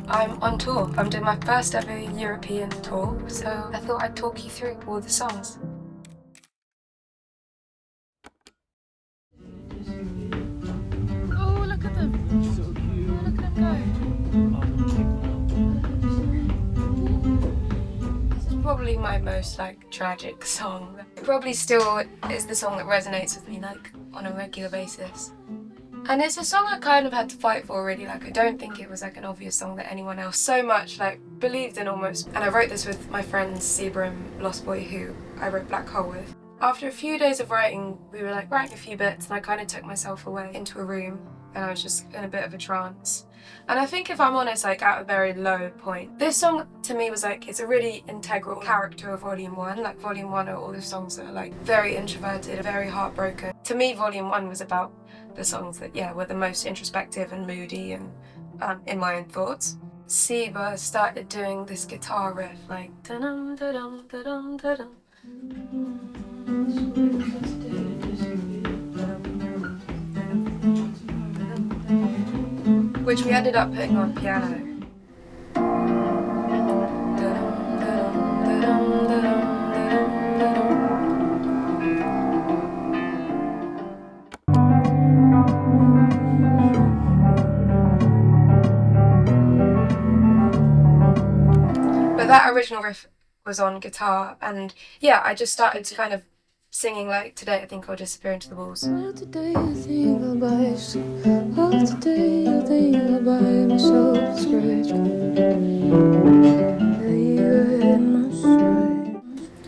I'm on tour. I'm doing my first ever European tour, so I thought I'd talk you through all the songs. Oh, look at them. So cute. Oh, look at them go. This is probably my most tragic song. It probably still is the song that resonates with me on a regular basis. And it's a song I kind of had to fight for really, I don't think it was an obvious song that anyone else so much believed in almost. And I wrote this with my friends Zebra and Lost Boy, who I wrote Vert1go with. After a few days of writing, we were writing a few bits, and I kind of took myself away into a room and I was just in a bit of a trance. And I think if I'm honest, at a very low point, this song to me was it's a really integral character of Volume 1. Volume 1 are all the songs that are very introverted, very heartbroken. To me, Volume 1 was about the songs that, were the most introspective and moody and in my own thoughts. Siva started doing this guitar riff, da-dum, da-dum, da-dum, da-dum. Which we ended up putting on piano. But that original riff was on guitar, and I just started to kind of singing today I think I'll disappear into the walls. Today you think I'll buy today you think I'll buy myself a scratch.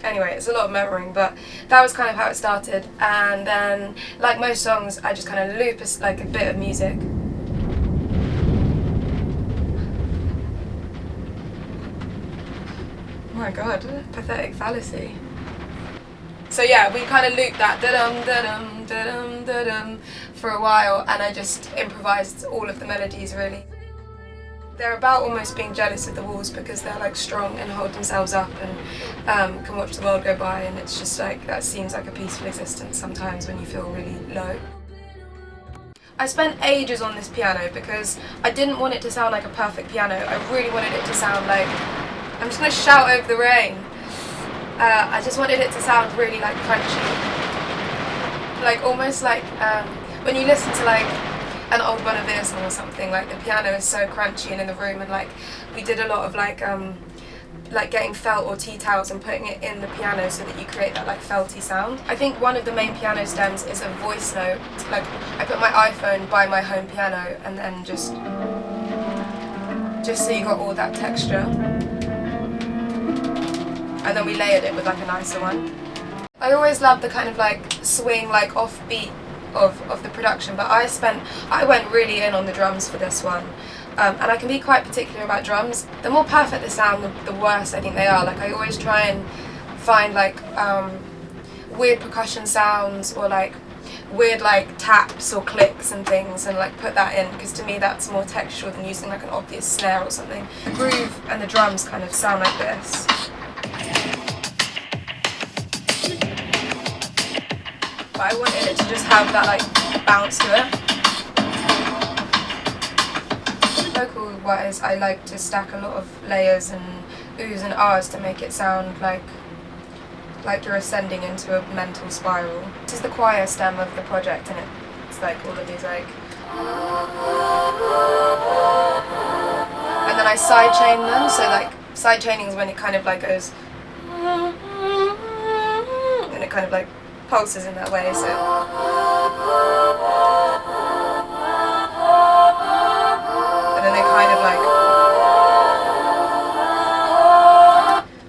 Anyway, it's a lot of murmuring, but that was kind of how it started. And then, like most songs, I just kind of loop a bit of music. Oh my god, pathetic fallacy. So we kind of looped that da-dum, da-dum, da-dum, da-dum for a while, and I just improvised all of the melodies really. They're about almost being jealous of the walls because they're strong and hold themselves up and can watch the world go by, and it's just that seems like a peaceful existence sometimes when you feel really low. I spent ages on this piano because I didn't want it to sound like a perfect piano. I really wanted it to sound I'm just going to shout over the rain. I just wanted it to sound really crunchy. Almost when you listen to an old Vert1go song or something, the piano is so crunchy and in the room, and we did a lot of getting felt or tea towels and putting it in the piano so that you create that felty sound. I think one of the main piano stems is a voice note. I put my iPhone by my home piano and then just so you got all that texture. And then we layered it with a nicer one. I always loved the kind of swing, offbeat of the production, but I went really in on the drums for this one. And I can be quite particular about drums. The more perfect they sound, the worse I think they are. I always try and find weird percussion sounds or weird taps or clicks and things and put that in, because to me that's more textural than using an obvious snare or something. The groove and the drums kind of sound like this. But I wanted it to just have that bounce to it. Vocal wise, I like to stack a lot of layers and oohs and ahs to make it sound like you're ascending into a mental spiral. This is the choir stem of the project, and it's all of these and then I sidechain them, so sidechaining is when it kind of goes and it kind of pulses in that way, so. And then they kind of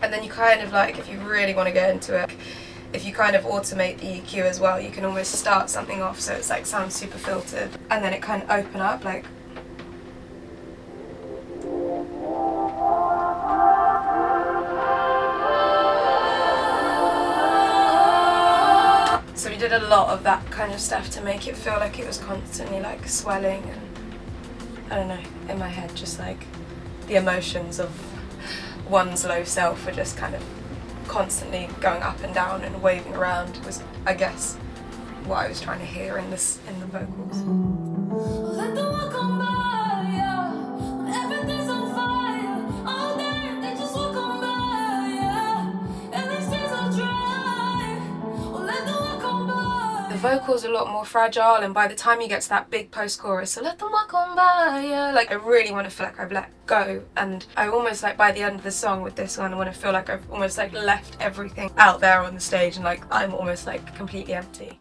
and then you kind of if you really want to get into it, if you kind of automate the EQ as well, you can almost start something off so it's sounds super filtered, and then it kind of open up So we did a lot of that kind of stuff to make it feel like it was constantly swelling, and I don't know, in my head just the emotions of one's low self were just kind of constantly going up and down and waving around was, I guess, what I was trying to hear in the vocals. Let the world come by, yeah. When everything's on fire. the vocal's a lot more fragile, and by the time you get to that big post-chorus, so let them walk on by, yeah, like I really want to feel like I've let go, and I almost like by the end of the song with this one I want to feel like I've almost like left everything out there on the stage and like I'm almost like completely empty.